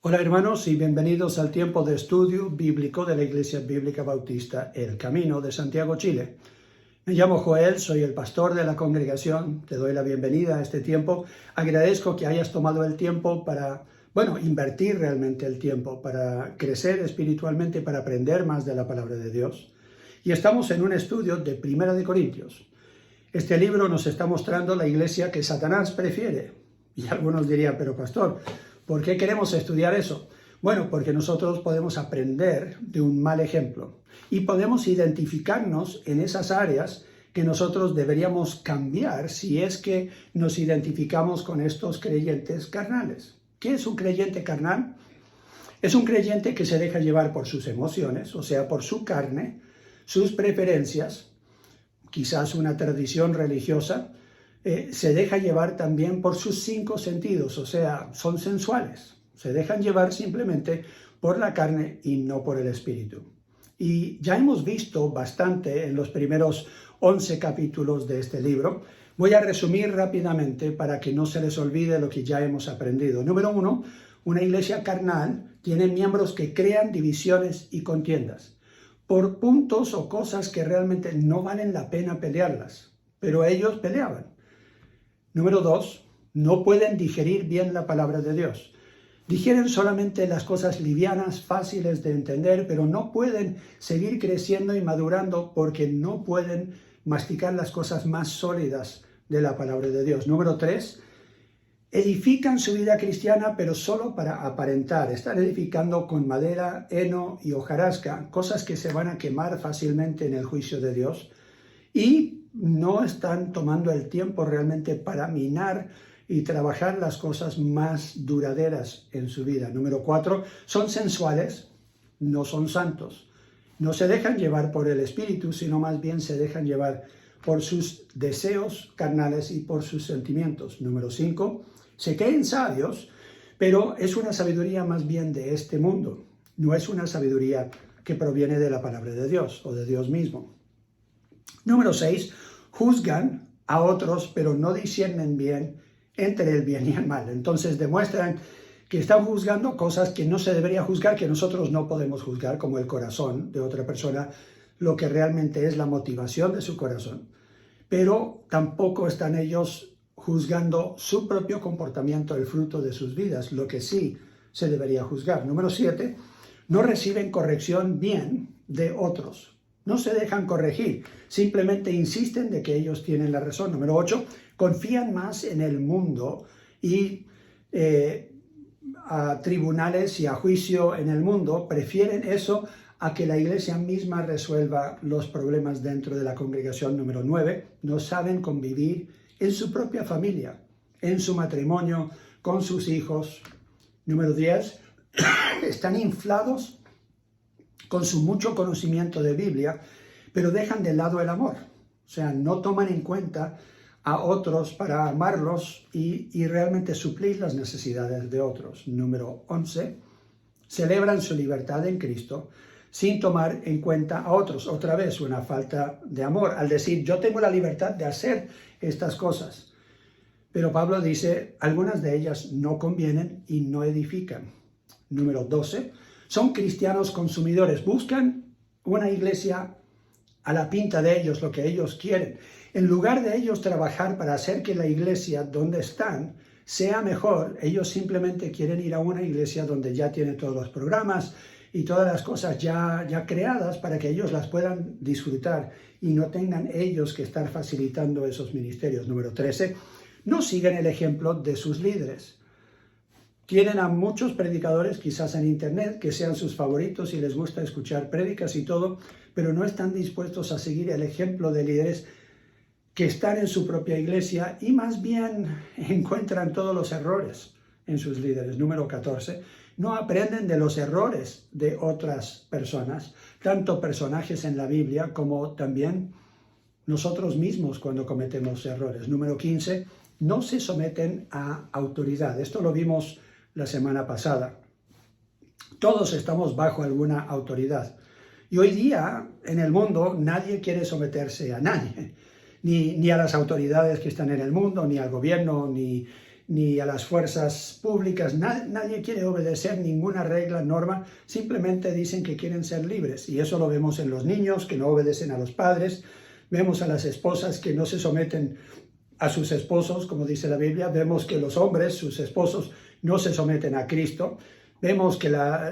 Hola hermanos y bienvenidos al tiempo de estudio bíblico de la Iglesia Bíblica Bautista El Camino de Santiago, Chile. Me llamo Joel, soy el pastor de la congregación, te doy la bienvenida a este tiempo. Agradezco que hayas tomado el tiempo para, invertir realmente el tiempo, para crecer espiritualmente, para aprender más de la palabra de Dios. Y estamos en un estudio de Primera de Corintios. Este libro nos está mostrando la iglesia que Satanás prefiere. Y algunos dirían, pero pastor, ¿por qué queremos estudiar eso? Bueno, porque nosotros podemos aprender de un mal ejemplo y podemos identificarnos en esas áreas que nosotros deberíamos cambiar si es que nos identificamos con estos creyentes carnales. ¿Qué es un creyente carnal? Es un creyente que se deja llevar por sus emociones, o sea, por su carne, sus preferencias, quizás una tradición religiosa, se deja llevar también por sus 5 sentidos, o sea, son sensuales. Se dejan llevar simplemente por la carne y no por el espíritu. Y ya hemos visto bastante en los primeros 11 capítulos de este libro. Voy a resumir rápidamente para que no se les olvide lo que ya hemos aprendido. Número 1, una iglesia carnal tiene miembros que crean divisiones y contiendas por puntos o cosas que realmente no valen la pena pelearlas, pero ellos peleaban. Número 2, no pueden digerir bien la palabra de Dios. Digieren solamente las cosas livianas, fáciles de entender, pero no pueden seguir creciendo y madurando porque no pueden masticar las cosas más sólidas de la palabra de Dios. Número 3, edifican su vida cristiana, pero solo para aparentar. Están edificando con madera, heno y hojarasca, cosas que se van a quemar fácilmente en el juicio de Dios. Y no están tomando el tiempo realmente para minar y trabajar las cosas más duraderas en su vida. Número 4, son sensuales, no son santos. No se dejan llevar por el espíritu, sino más bien se dejan llevar por sus deseos carnales y por sus sentimientos. Número 5, se creen sabios, pero es una sabiduría más bien de este mundo. No es una sabiduría que proviene de la palabra de Dios o de Dios mismo. Número 6, juzgan a otros, pero no disciernen bien entre el bien y el mal. Entonces demuestran que están juzgando cosas que no se debería juzgar, que nosotros no podemos juzgar, como el corazón de otra persona, lo que realmente es la motivación de su corazón. Pero tampoco están ellos juzgando su propio comportamiento, el fruto de sus vidas, lo que sí se debería juzgar. Número 7, no reciben corrección bien de otros. No se dejan corregir, simplemente insisten de que ellos tienen la razón. Número 8, confían más en el mundo y a tribunales y a juicio en el mundo. Prefieren eso a que la iglesia misma resuelva los problemas dentro de la congregación. Número 9, no saben convivir en su propia familia, en su matrimonio, con sus hijos. Número 10, están inflados con su mucho conocimiento de Biblia, pero dejan de lado el amor. O sea, no toman en cuenta a otros para amarlos y realmente suplir las necesidades de otros. Número 11, celebran su libertad en Cristo sin tomar en cuenta a otros. Otra vez, una falta de amor, al decir, yo tengo la libertad de hacer estas cosas. Pero Pablo dice, algunas de ellas no convienen y no edifican. Número 12, son cristianos consumidores, buscan una iglesia a la pinta de ellos, lo que ellos quieren. En lugar de ellos trabajar para hacer que la iglesia donde están sea mejor, ellos simplemente quieren ir a una iglesia donde ya tiene todos los programas y todas las cosas ya creadas para que ellos las puedan disfrutar y no tengan ellos que estar facilitando esos ministerios. Número 13, no siguen el ejemplo de sus líderes. Tienen a muchos predicadores, quizás en internet, que sean sus favoritos y les gusta escuchar prédicas y todo, pero no están dispuestos a seguir el ejemplo de líderes que están en su propia iglesia y más bien encuentran todos los errores en sus líderes. Número 14, no aprenden de los errores de otras personas, tanto personajes en la Biblia como también nosotros mismos cuando cometemos errores. Número 15, no se someten a autoridad. Esto lo vimos la semana pasada. Todos estamos bajo alguna autoridad. Y hoy día, en el mundo, nadie quiere someterse a nadie. Ni a las autoridades que están en el mundo, ni al gobierno, ni ni a las fuerzas públicas. Nadie quiere obedecer ninguna regla, norma, simplemente dicen que quieren ser libres. Y eso lo vemos en los niños que no obedecen a los padres, vemos a las esposas que no se someten a sus esposos, como dice la Biblia, vemos que los hombres, sus esposos, no se someten a Cristo, vemos que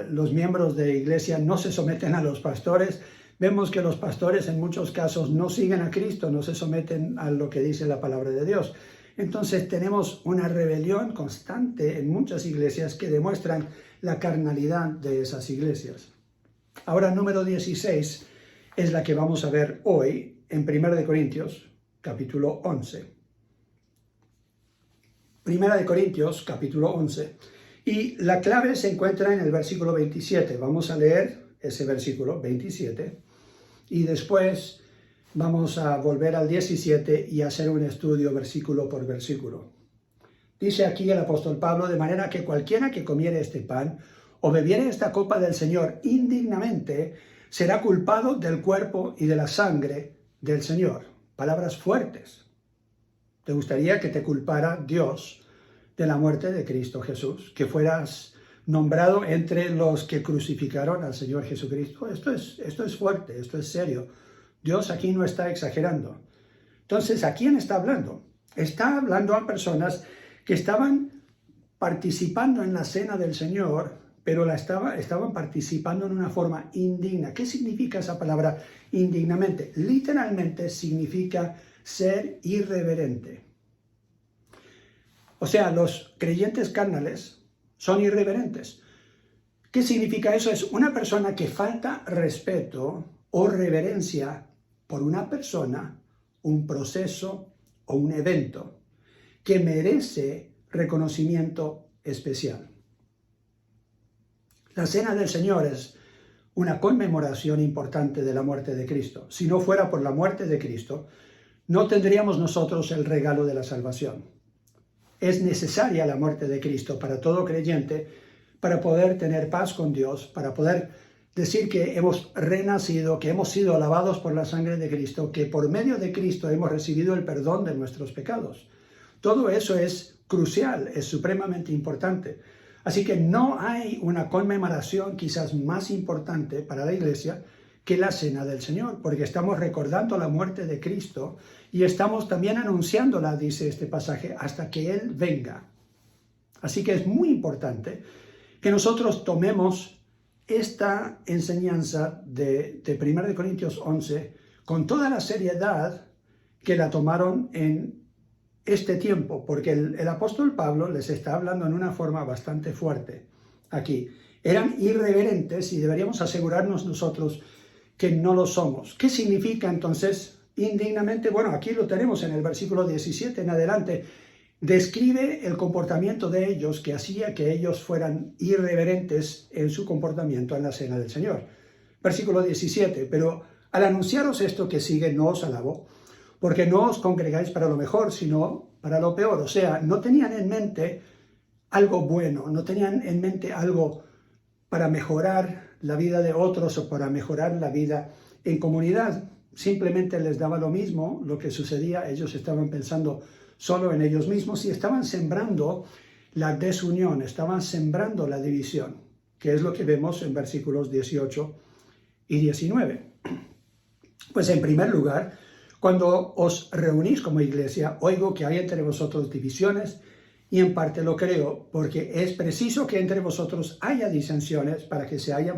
los miembros de iglesia no se someten a los pastores, vemos que los pastores en muchos casos no siguen a Cristo, no se someten a lo que dice la palabra de Dios. Entonces tenemos una rebelión constante en muchas iglesias que demuestran la carnalidad de esas iglesias. Ahora, número 16 es la que vamos a ver hoy en 1 Corintios, capítulo 11. 1 Corintios, capítulo 11. Y la clave se encuentra en el versículo 27. Vamos a leer ese versículo 27 y después vamos a volver al 17 y hacer un estudio versículo por versículo. Dice aquí el apóstol Pablo: de manera que cualquiera que comiere este pan o bebiere esta copa del Señor indignamente, será culpado del cuerpo y de la sangre del Señor. Palabras fuertes. ¿Te gustaría que te culpara Dios de la muerte de Cristo Jesús? Que fueras nombrado entre los que crucificaron al Señor Jesucristo. Esto es fuerte, esto es serio. Dios aquí no está exagerando. Entonces, ¿a quién está hablando? Está hablando a personas que estaban participando en la cena del Señor, pero estaban participando en una forma indigna. ¿Qué significa esa palabra indignamente? Literalmente significa ser irreverente. O sea, los creyentes carnales son irreverentes. ¿Qué significa eso? Es una persona que falta respeto o reverencia por una persona, un proceso o un evento que merece reconocimiento especial. La Cena del Señor es una conmemoración importante de la muerte de Cristo. Si no fuera por la muerte de Cristo, no tendríamos nosotros el regalo de la salvación. Es necesaria la muerte de Cristo para todo creyente, para poder tener paz con Dios, para poder decir que hemos renacido, que hemos sido lavados por la sangre de Cristo, que por medio de Cristo hemos recibido el perdón de nuestros pecados. Todo eso es crucial, es supremamente importante. Así que no hay una conmemoración quizás más importante para la iglesia que la Cena del Señor, porque estamos recordando la muerte de Cristo y estamos también anunciándola, dice este pasaje, hasta que Él venga. Así que es muy importante que nosotros tomemos esta enseñanza de 1 Corintios 11 con toda la seriedad que la tomaron en este tiempo, porque el apóstol Pablo les está hablando en una forma bastante fuerte aquí. Eran irreverentes y deberíamos asegurarnos nosotros que no lo somos. ¿Qué significa entonces indignamente? Bueno, aquí lo tenemos en el versículo 17 en adelante. Describe el comportamiento de ellos que hacía que ellos fueran irreverentes en su comportamiento en la Cena del Señor. Versículo 17, pero al anunciaros esto que sigue, no os alabo, porque no os congregáis para lo mejor, sino para lo peor. O sea, no tenían en mente algo bueno, no tenían en mente algo para mejorar la vida de otros o para mejorar la vida en comunidad. Simplemente les daba lo mismo lo que sucedía. Ellos estaban pensando solo en ellos mismos y estaban sembrando la desunión, estaban sembrando la división, que es lo que vemos en versículos 18 y 19. Pues en primer lugar, cuando os reunís como iglesia, oigo que hay entre vosotros divisiones, y en parte lo creo, porque es preciso que entre vosotros haya disensiones para que se hagan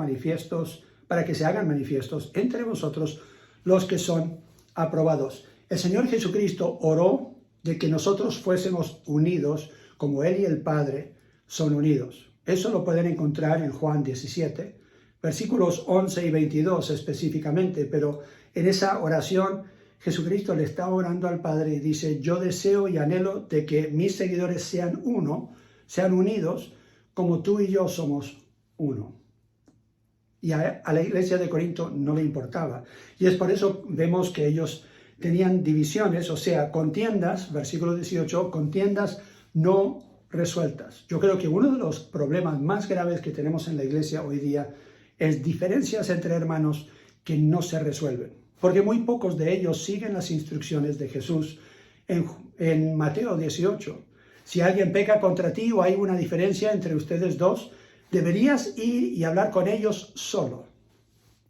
manifiestos entre vosotros los que son aprobados. El Señor Jesucristo oró de que nosotros fuésemos unidos como Él y el Padre son unidos. Eso lo pueden encontrar en Juan 17, versículos 11 y 22 específicamente, pero en esa oración Jesucristo le está orando al Padre y dice: yo deseo y anhelo de que mis seguidores sean uno, sean unidos, como tú y yo somos uno. Y a la iglesia de Corinto no le importaba. Y es por eso vemos que ellos tenían divisiones, o sea, contiendas, versículo 18, contiendas no resueltas. Yo creo que uno de los problemas más graves que tenemos en la iglesia hoy día es diferencias entre hermanos que no se resuelven. Porque muy pocos de ellos siguen las instrucciones de Jesús en Mateo 18. Si alguien peca contra ti o hay una diferencia entre ustedes dos, deberías ir y hablar con ellos solo.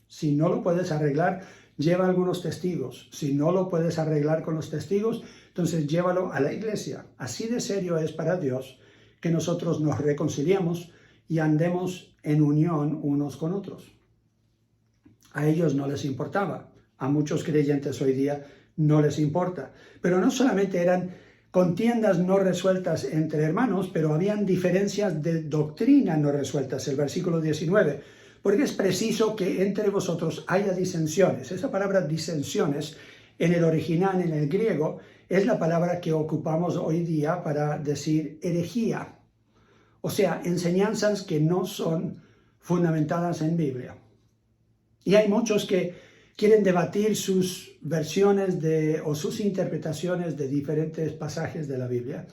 Si no lo puedes arreglar, lleva algunos testigos. Si no lo puedes arreglar con los testigos, entonces llévalo a la iglesia. Así de serio es para Dios que nosotros nos reconciliemos y andemos en unión unos con otros. A ellos no les importaba. A muchos creyentes hoy día no les importa. Pero no solamente eran contiendas no resueltas entre hermanos, pero habían diferencias de doctrina no resueltas. El versículo 19, porque es preciso que entre vosotros haya disensiones. Esa palabra disensiones en el original, en el griego, es la palabra que ocupamos hoy día para decir herejía. O sea, enseñanzas que no son fundamentadas en Biblia. Y hay muchos que quieren debatir sus versiones o sus interpretaciones de diferentes pasajes de la Biblia.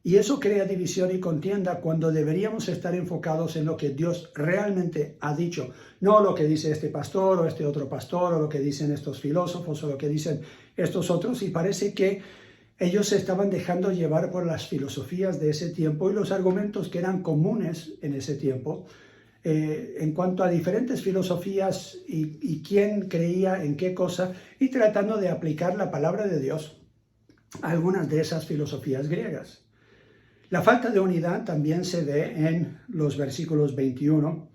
Y eso crea división y contienda cuando deberíamos estar enfocados en lo que Dios realmente ha dicho. No lo que dice este pastor o este otro pastor, o lo que dicen estos filósofos o lo que dicen estos otros. Y parece que ellos se estaban dejando llevar por las filosofías de ese tiempo y los argumentos que eran comunes en ese tiempo. En cuanto a diferentes filosofías y quién creía en qué cosa, y tratando de aplicar la palabra de Dios a algunas de esas filosofías griegas. La falta de unidad también se ve en los versículos 21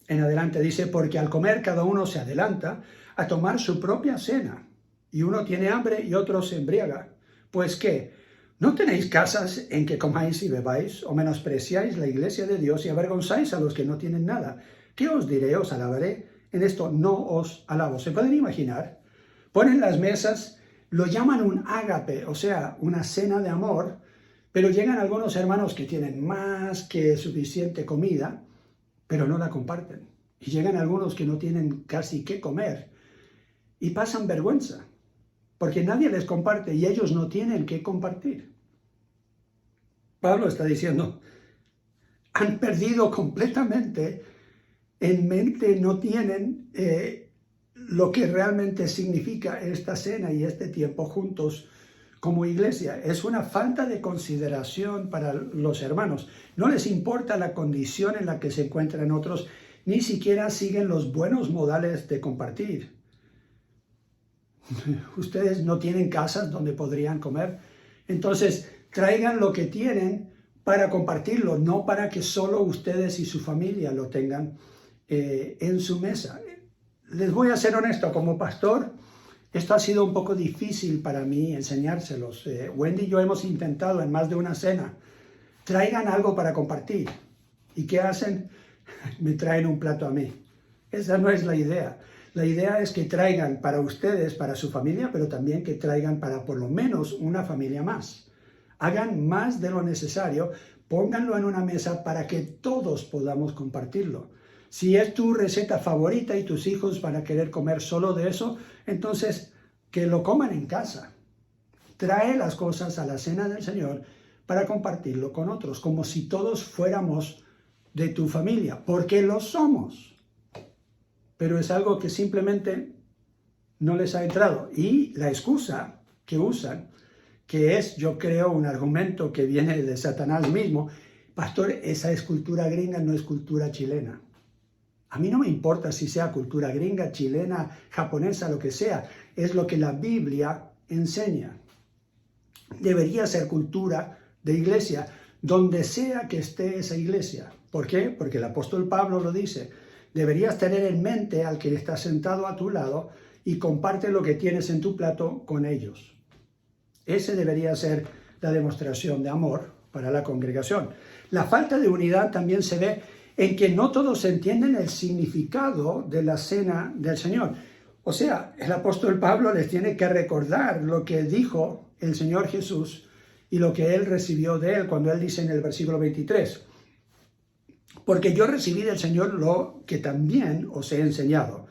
en adelante. Dice, porque al comer cada uno se adelanta a tomar su propia cena, y uno tiene hambre y otro se embriaga. Pues ¿qué? ¿No tenéis casas en que comáis y bebáis, o menospreciáis la iglesia de Dios y avergonzáis a los que no tienen nada? ¿Qué os diré? ¿Os alabaré? En esto no os alabo. ¿Se pueden imaginar? Ponen las mesas, lo llaman un ágape, o sea, una cena de amor, pero llegan algunos hermanos que tienen más que suficiente comida, pero no la comparten. Y llegan algunos que no tienen casi qué comer y pasan vergüenza, porque nadie les comparte y ellos no tienen qué compartir. Pablo está diciendo, han perdido completamente en mente, no tienen lo que realmente significa esta cena y este tiempo juntos como iglesia. Es una falta de consideración para los hermanos. No les importa la condición en la que se encuentran otros, ni siquiera siguen los buenos modales de compartir. Ustedes no tienen casas donde podrían comer, entonces traigan lo que tienen para compartirlo, no para que solo ustedes y su familia lo tengan en su mesa. Les voy a ser honesto, como pastor, esto ha sido un poco difícil para mí enseñárselos. Wendy y yo hemos intentado en más de una cena, traigan algo para compartir. ¿Y qué hacen? Me traen un plato a mí. Esa no es la idea. La idea es que traigan para ustedes, para su familia, pero también que traigan para por lo menos una familia más. Hagan más de lo necesario, pónganlo en una mesa para que todos podamos compartirlo. Si es tu receta favorita y tus hijos van a querer comer solo de eso, entonces que lo coman en casa. Trae las cosas a la cena del Señor para compartirlo con otros, como si todos fuéramos de tu familia, porque lo somos. Pero es algo que simplemente no les ha entrado. Y la excusa que usan, que es, yo creo, un argumento que viene de Satanás mismo, pastor, esa es cultura gringa, no es cultura chilena. A mí no me importa si sea cultura gringa, chilena, japonesa, lo que sea, es lo que la Biblia enseña. Debería ser cultura de iglesia, donde sea que esté esa iglesia. ¿Por qué? Porque el apóstol Pablo lo dice. Deberías tener en mente al que está sentado a tu lado y comparte lo que tienes en tu plato con ellos. Ese debería ser la demostración de amor para la congregación. La falta de unidad también se ve en que no todos entienden el significado de la cena del Señor. O sea, el apóstol Pablo les tiene que recordar lo que dijo el Señor Jesús y lo que él recibió de él cuando él dice en el versículo 23. Porque yo recibí del Señor lo que también os he enseñado,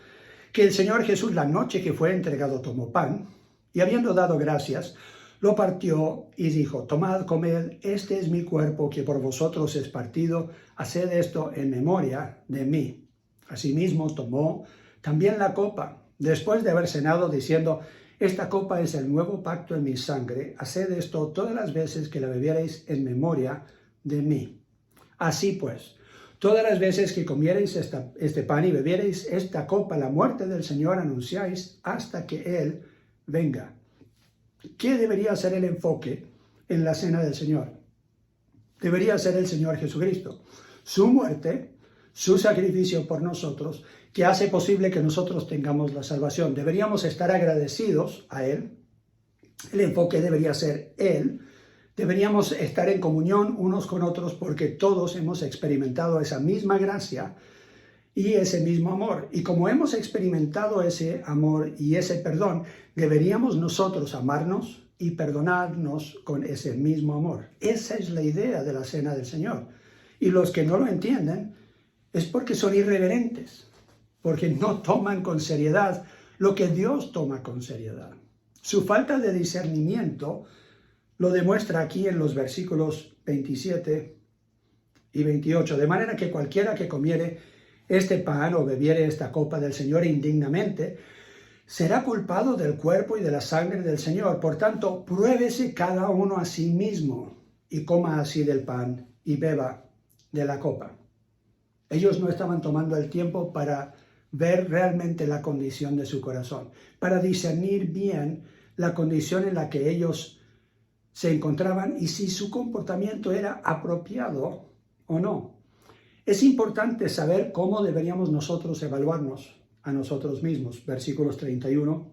que el Señor Jesús la noche que fue entregado tomó pan y habiendo dado gracias, lo partió y dijo, tomad, comed, este es mi cuerpo que por vosotros es partido, haced esto en memoria de mí. Asimismo tomó también la copa, después de haber cenado, diciendo, Esta copa es el nuevo pacto en mi sangre. Haced esto todas las veces que la bebierais en memoria de mí. Así pues, todas las veces que comierais este pan y bebierais esta copa, la muerte del Señor anunciáis hasta que Él venga. ¿Qué debería ser el enfoque en la cena del Señor? Debería ser el Señor Jesucristo. Su muerte, su sacrificio por nosotros, que hace posible que nosotros tengamos la salvación. Deberíamos estar agradecidos a Él. El enfoque debería ser Él. Deberíamos estar en comunión unos con otros porque todos hemos experimentado esa misma gracia y ese mismo amor. Y como hemos experimentado ese amor y ese perdón, deberíamos nosotros amarnos y perdonarnos con ese mismo amor. Esa es la idea de la cena del Señor. Y los que no lo entienden es porque son irreverentes, porque no toman con seriedad lo que Dios toma con seriedad. Su falta de discernimiento lo demuestra aquí en los versículos 27 y 28. De manera que cualquiera que comiere este pan o bebiere esta copa del Señor indignamente, será culpado del cuerpo y de la sangre del Señor. Por tanto, pruébese cada uno a sí mismo y coma así del pan y beba de la copa. Ellos no estaban tomando el tiempo para ver realmente la condición de su corazón, para discernir bien la condición en la que ellos se encontraban y si su comportamiento era apropiado o no. Es importante saber cómo deberíamos nosotros evaluarnos a nosotros mismos. Versículos 31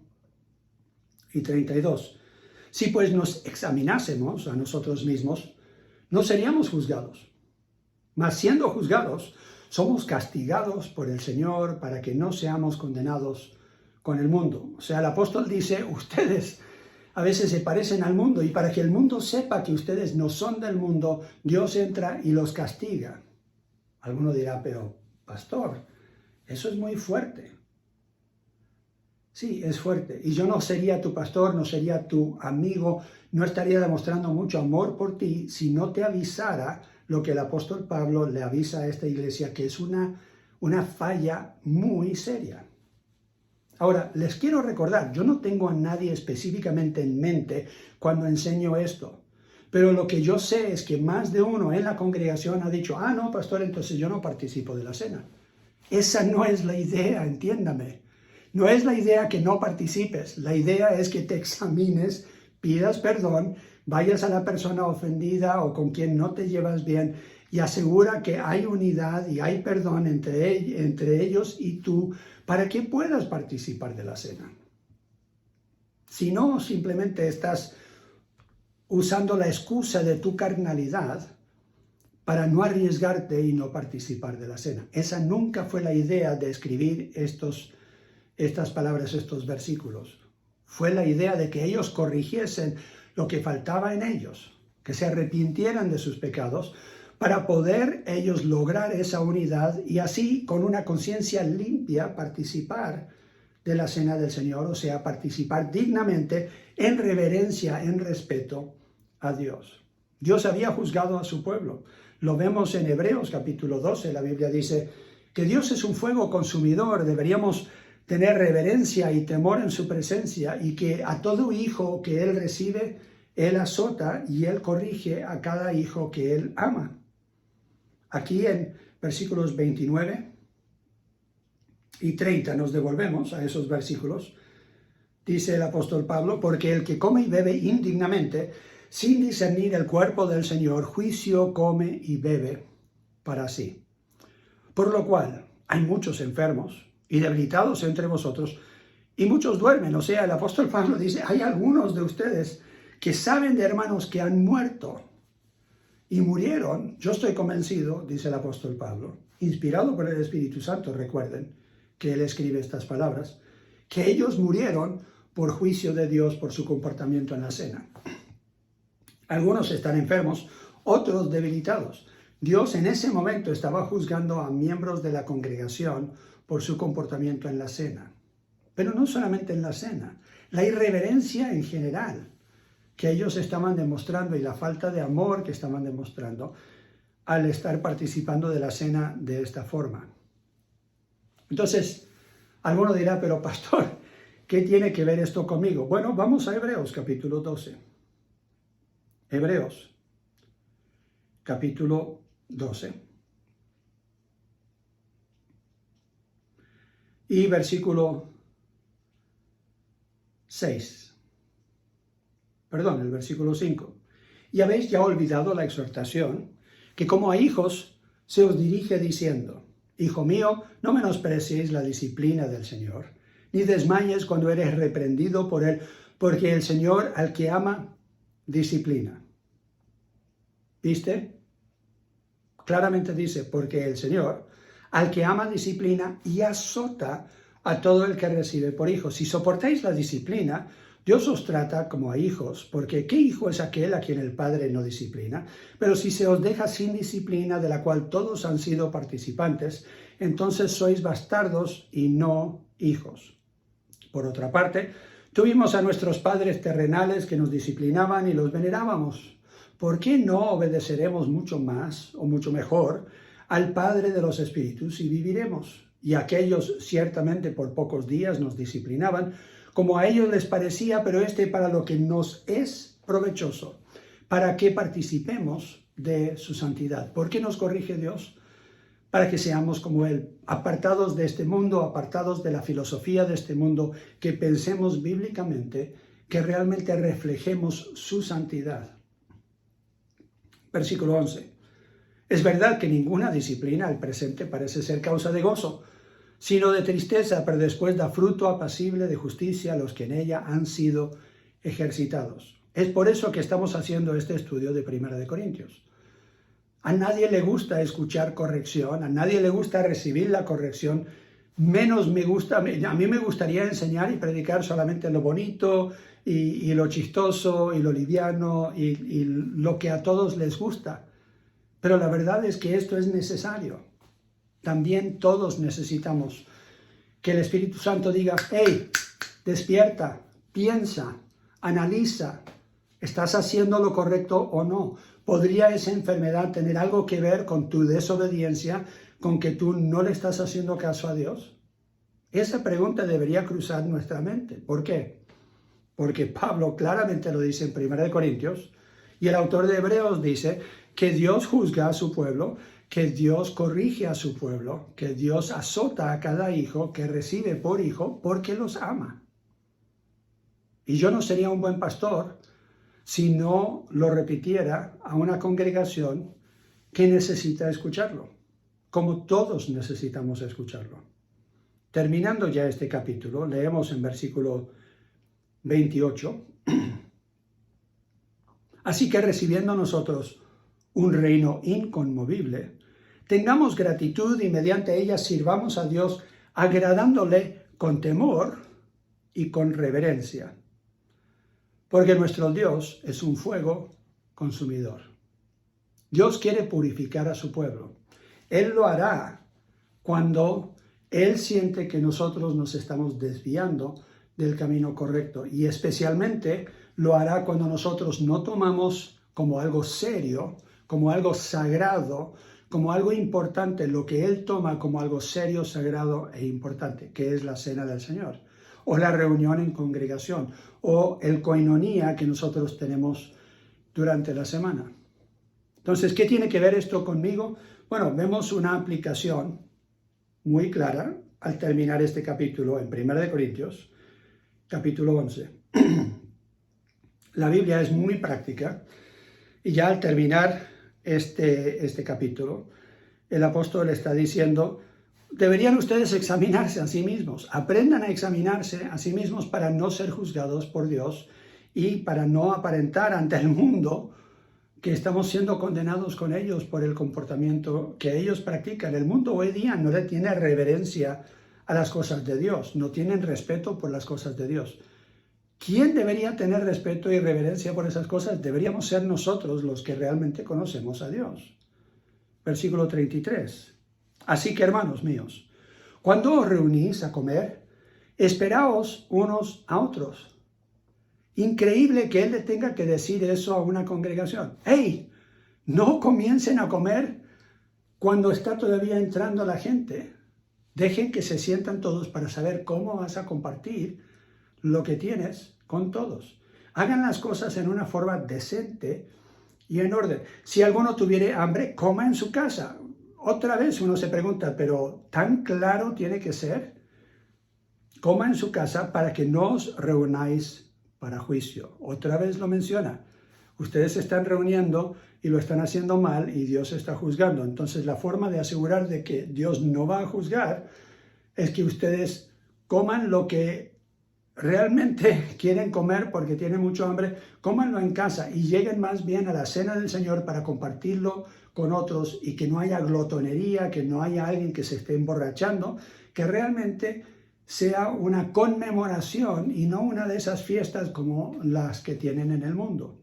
y 32. Si pues nos examinásemos a nosotros mismos, no seríamos juzgados. Mas siendo juzgados, somos castigados por el Señor para que no seamos condenados con el mundo. O sea, el apóstol dice, ustedes a veces se parecen al mundo y para que el mundo sepa que ustedes no son del mundo, Dios entra y los castiga. Alguno dirá, pero pastor, eso es muy fuerte. Sí, es fuerte. Y yo no sería tu pastor, no sería tu amigo, no estaría demostrando mucho amor por ti si no te avisara lo que el apóstol Pablo le avisa a esta iglesia, que es una falla muy seria. Ahora, les quiero recordar, yo no tengo a nadie específicamente en mente cuando enseño esto, pero lo que yo sé es que más de uno en la congregación ha dicho, no, pastor, entonces yo no participo de la cena. Esa no es la idea, entiéndame. No es la idea que no participes, la idea es que te examines, pidas perdón, vayas a la persona ofendida o con quien no te llevas bien y asegura que hay unidad y hay perdón entre ellos y tú para que puedas participar de la cena. Si no, simplemente estás usando la excusa de tu carnalidad para no arriesgarte y no participar de la cena. Esa nunca fue la idea de escribir estas palabras, estos versículos. Fue la idea de que ellos corrigiesen lo que faltaba en ellos, que se arrepintieran de sus pecados, para poder ellos lograr esa unidad y así, con una conciencia limpia, participar de la cena del Señor, o sea, participar dignamente, en reverencia, en respeto a Dios. Dios había juzgado a su pueblo. Lo vemos en Hebreos capítulo 12, la Biblia dice que Dios es un fuego consumidor, deberíamos tener reverencia y temor en su presencia y que a todo hijo que Él recibe, Él azota y Él corrige a cada hijo que Él ama. Aquí en versículos 29 y 30 nos devolvemos a esos versículos. Dice el apóstol Pablo, porque el que come y bebe indignamente, sin discernir el cuerpo del Señor, juicio come y bebe para sí. Por lo cual hay muchos enfermos y debilitados entre vosotros, y muchos duermen. O sea, el apóstol Pablo dice, hay algunos de ustedes que saben de hermanos que han muerto y murieron. Yo estoy convencido, dice el apóstol Pablo, inspirado por el Espíritu Santo, recuerden que él escribe estas palabras, que ellos murieron por juicio de Dios por su comportamiento en la cena. Algunos están enfermos, otros debilitados. Dios en ese momento estaba juzgando a miembros de la congregación por su comportamiento en la cena. Pero no solamente en la cena, la irreverencia en general que ellos estaban demostrando y la falta de amor que estaban demostrando al estar participando de la cena de esta forma. Entonces, alguno dirá, pero pastor, ¿Qué tiene que ver esto conmigo? Bueno, vamos a Hebreos capítulo 12. Hebreos capítulo 12. Y versículo 6. Perdón, el versículo 5. Y habéis ya olvidado la exhortación, que como a hijos se os dirige diciendo: Hijo mío, no menospreciéis la disciplina del Señor, ni desmayes cuando eres reprendido por él, porque el Señor al que ama, disciplina. ¿Viste? Claramente dice, porque el Señor al que ama, disciplina y azota a todo el que recibe por hijo. Si soportáis la disciplina, Dios os trata como a hijos, porque ¿qué hijo es aquel a quien el Padre no disciplina? Pero si se os deja sin disciplina, de la cual todos han sido participantes, entonces sois bastardos y no hijos. Por otra parte, tuvimos a nuestros padres terrenales que nos disciplinaban y los venerábamos. ¿Por qué no obedeceremos mucho más o mucho mejor al Padre de los Espíritus y viviremos? Y aquellos ciertamente por pocos días nos disciplinaban, como a ellos les parecía, pero para lo que nos es provechoso, para que participemos de su santidad. ¿Por qué nos corrige Dios? Para que seamos como Él, apartados de este mundo, apartados de la filosofía de este mundo, que pensemos bíblicamente, que realmente reflejemos su santidad. Versículo 11. Es verdad que ninguna disciplina al presente parece ser causa de gozo, sino de tristeza, pero después da fruto apacible de justicia a los que en ella han sido ejercitados. Es por eso que estamos haciendo este estudio de 1 de Corintios. A nadie le gusta escuchar corrección, a nadie le gusta recibir la corrección, menos a mí me gustaría enseñar y predicar solamente lo bonito y lo chistoso y lo liviano y lo que a todos les gusta. Pero la verdad es que esto es necesario. También todos necesitamos que el Espíritu Santo diga: hey, despierta, piensa, analiza, ¿estás haciendo lo correcto o no? ¿Podría esa enfermedad tener algo que ver con tu desobediencia, con que tú no le estás haciendo caso a Dios? Esa pregunta debería cruzar nuestra mente. ¿Por qué? Porque Pablo claramente lo dice en 1 Corintios, y el autor de Hebreos dice que Dios juzga a su pueblo, que Dios corrige a su pueblo, que Dios azota a cada hijo que recibe por hijo porque los ama. Y yo no sería un buen pastor si no lo repitiera a una congregación que necesita escucharlo, como todos necesitamos escucharlo. Terminando ya este capítulo, leemos en versículo 28. Así que recibiendo nosotros un reino inconmovible, tengamos gratitud y mediante ella sirvamos a Dios, agradándole con temor y con reverencia. Porque nuestro Dios es un fuego consumidor. Dios quiere purificar a su pueblo. Él lo hará cuando Él siente que nosotros nos estamos desviando del camino correcto. Y especialmente lo hará cuando nosotros no tomamos como algo serio, como algo sagrado, como algo importante, lo que Él toma como algo serio, sagrado e importante, que es la cena del Señor, o la reunión en congregación, o el koinonía que nosotros tenemos durante la semana. Entonces, ¿qué tiene que ver esto conmigo? Bueno, vemos una aplicación muy clara al terminar este capítulo en 1 Corintios, capítulo 11. La Biblia es muy práctica y ya al terminar este capítulo, el apóstol está diciendo: deberían ustedes examinarse a sí mismos, aprendan a examinarse a sí mismos para no ser juzgados por Dios y para no aparentar ante el mundo que estamos siendo condenados con ellos por el comportamiento que ellos practican. El mundo hoy día no le tiene reverencia a las cosas de Dios, no tienen respeto por las cosas de Dios. ¿Quién debería tener respeto y reverencia por esas cosas? Deberíamos ser nosotros los que realmente conocemos a Dios. Versículo 33. Así que, hermanos míos, cuando os reunís a comer, esperaos unos a otros. Increíble que él le tenga que decir eso a una congregación. ¡Hey! No comiencen a comer cuando está todavía entrando la gente. Dejen que se sientan todos para saber cómo vas a compartir lo que tienes con todos. Hagan las cosas en una forma decente y en orden. Si alguno tuviere hambre, coma en su casa. Otra vez uno se pregunta, ¿pero tan claro tiene que ser? Coma en su casa para que no os reunáis para juicio. Otra vez lo menciona. Ustedes se están reuniendo y lo están haciendo mal y Dios está juzgando. Entonces la forma de asegurar de que Dios no va a juzgar es que ustedes coman lo que realmente quieren comer porque tienen mucho hambre, cómanlo en casa y lleguen más bien a la cena del Señor para compartirlo con otros y que no haya glotonería, que no haya alguien que se esté emborrachando, que realmente sea una conmemoración y no una de esas fiestas como las que tienen en el mundo.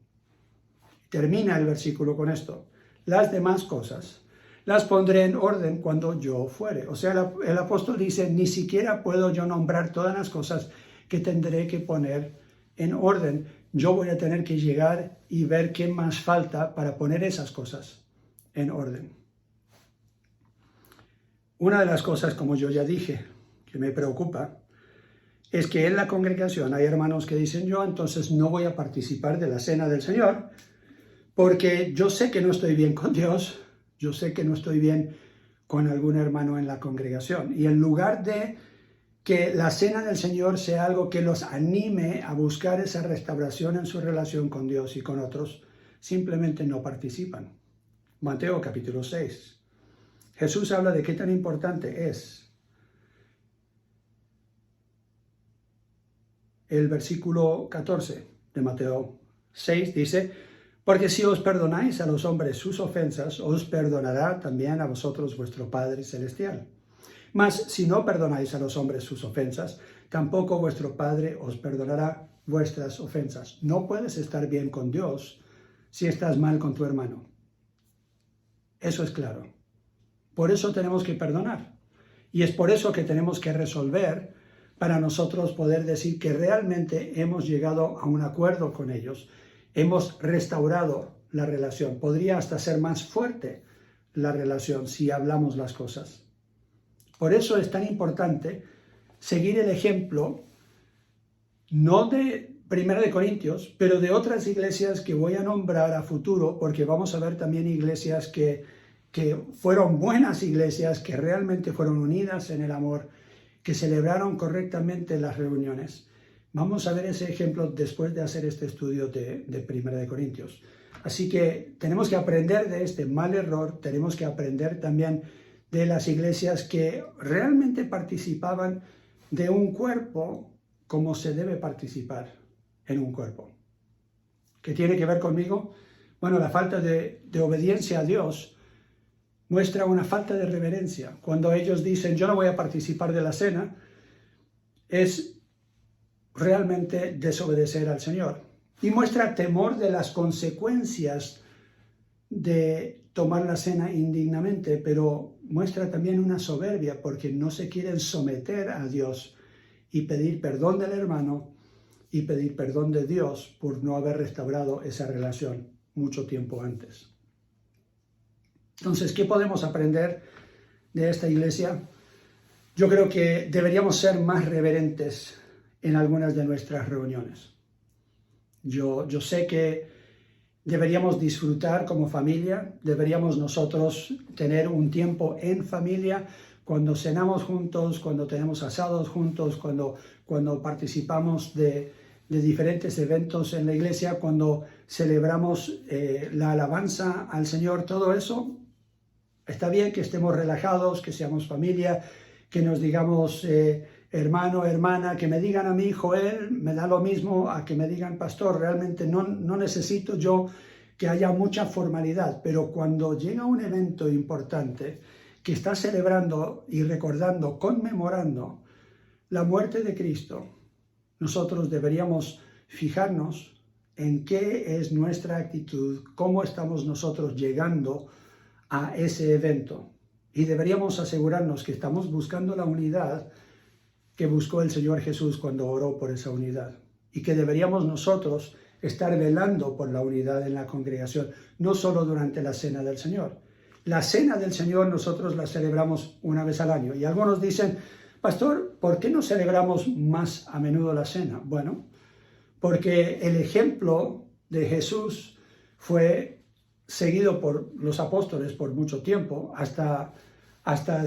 Termina el versículo con esto. Las demás cosas las pondré en orden cuando yo fuere. O sea, el apóstol dice, ni siquiera puedo yo nombrar todas las cosas que tendré que poner en orden. Yo voy a tener que llegar y ver qué más falta para poner esas cosas en orden. Una de las cosas, como yo ya dije, que me preocupa, es que en la congregación hay hermanos que dicen, yo entonces no voy a participar de la cena del Señor, porque yo sé que no estoy bien con Dios, yo sé que no estoy bien con algún hermano en la congregación. Y en lugar de que la cena del Señor sea algo que los anime a buscar esa restauración en su relación con Dios y con otros, simplemente no participan. Mateo capítulo 6. Jesús habla de qué tan importante es. El versículo 14 de Mateo 6 dice, porque si os perdonáis a los hombres sus ofensas, os perdonará también a vosotros vuestro Padre Celestial. Mas si no perdonáis a los hombres sus ofensas, tampoco vuestro Padre os perdonará vuestras ofensas. No puedes estar bien con Dios si estás mal con tu hermano. Eso es claro. Por eso tenemos que perdonar. Y es por eso que tenemos que resolver para nosotros poder decir que realmente hemos llegado a un acuerdo con ellos. Hemos restaurado la relación. Podría hasta ser más fuerte la relación si hablamos las cosas. Por eso es tan importante seguir el ejemplo, no de 1 de Corintios, pero de otras iglesias que voy a nombrar a futuro, porque vamos a ver también iglesias que fueron buenas iglesias, que realmente fueron unidas en el amor, que celebraron correctamente las reuniones. Vamos a ver ese ejemplo después de hacer este estudio de 1 de Corintios. Así que tenemos que aprender de este mal error, tenemos que aprender también de las iglesias que realmente participaban de un cuerpo como se debe participar en un cuerpo. ¿Qué tiene que ver conmigo? Bueno, la falta de obediencia a Dios muestra una falta de reverencia. Cuando ellos dicen, yo no voy a participar de la cena, es realmente desobedecer al Señor. Y muestra temor de las consecuencias de tomar la cena indignamente, pero muestra también una soberbia porque no se quieren someter a Dios y pedir perdón del hermano y pedir perdón de Dios por no haber restaurado esa relación mucho tiempo antes. Entonces, ¿qué podemos aprender de esta iglesia? Yo creo que deberíamos ser más reverentes en algunas de nuestras reuniones. Yo sé que deberíamos disfrutar como familia, deberíamos nosotros tener un tiempo en familia, cuando cenamos juntos, cuando tenemos asados juntos, cuando participamos de diferentes eventos en la iglesia, cuando celebramos la alabanza al Señor, todo eso. Está bien que estemos relajados, que seamos familia, que nos digamos hermano, hermana, que me digan a mí, Joel, me da lo mismo a que me digan pastor. Realmente no necesito yo que haya mucha formalidad, pero cuando llega un evento importante que está celebrando y recordando, conmemorando la muerte de Cristo, nosotros deberíamos fijarnos en qué es nuestra actitud, cómo estamos nosotros llegando a ese evento. Y deberíamos asegurarnos que estamos buscando la unidad que buscó el Señor Jesús cuando oró por esa unidad. Y que deberíamos nosotros estar velando por la unidad en la congregación, no solo durante la Cena del Señor. La Cena del Señor nosotros la celebramos una vez al año. Y algunos dicen, Pastor, ¿por qué no celebramos más a menudo la cena? Bueno, porque el ejemplo de Jesús fue seguido por los apóstoles por mucho tiempo, hasta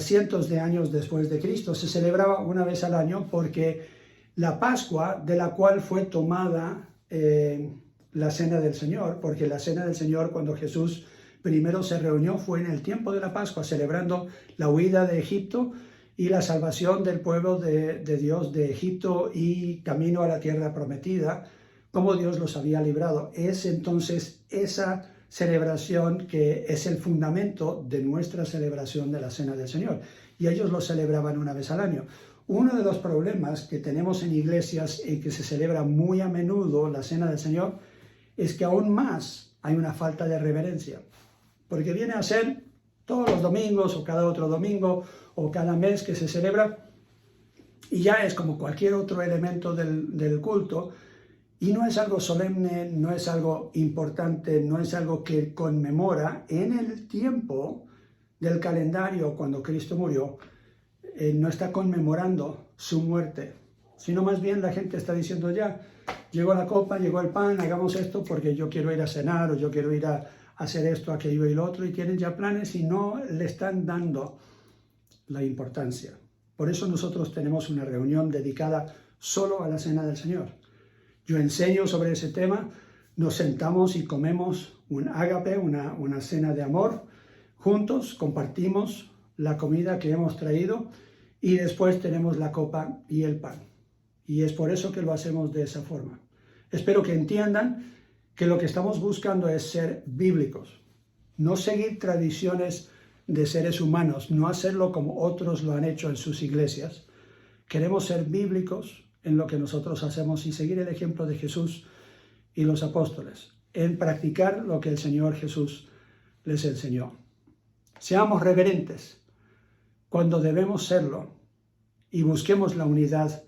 cientos de años después de Cristo. Se celebraba una vez al año porque la Pascua, de la cual fue tomada la Cena del Señor, porque la Cena del Señor, cuando Jesús primero se reunió, fue en el tiempo de la Pascua, celebrando la huida de Egipto y la salvación del pueblo de Dios de Egipto y camino a la tierra prometida, como Dios los había librado. Es entonces esa celebración que es el fundamento de nuestra celebración de la Cena del Señor. Y ellos lo celebraban una vez al año. Uno de los problemas que tenemos en iglesias en que se celebra muy a menudo la Cena del Señor es que aún más hay una falta de reverencia. Porque viene a ser todos los domingos o cada otro domingo o cada mes que se celebra y ya es como cualquier otro elemento del culto y no es algo solemne, no es algo importante, no es algo que conmemora en el tiempo del calendario cuando Cristo murió, no está conmemorando su muerte, sino más bien la gente está diciendo ya, llegó la copa, llegó el pan, hagamos esto porque yo quiero ir a cenar o yo quiero ir a hacer esto, aquello y lo otro, y tienen ya planes y no le están dando la importancia. Por eso nosotros tenemos una reunión dedicada solo a la Cena del Señor. Yo enseño sobre ese tema, nos sentamos y comemos un ágape, una cena de amor, juntos compartimos la comida que hemos traído y después tenemos la copa y el pan. Y es por eso que lo hacemos de esa forma. Espero que entiendan que lo que estamos buscando es ser bíblicos, no seguir tradiciones de seres humanos, no hacerlo como otros lo han hecho en sus iglesias. Queremos ser bíblicos en lo que nosotros hacemos y seguir el ejemplo de Jesús y los apóstoles, en practicar lo que el Señor Jesús les enseñó. Seamos reverentes cuando debemos serlo y busquemos la unidad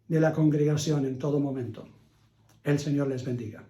de la congregación en todo momento. El Señor les bendiga.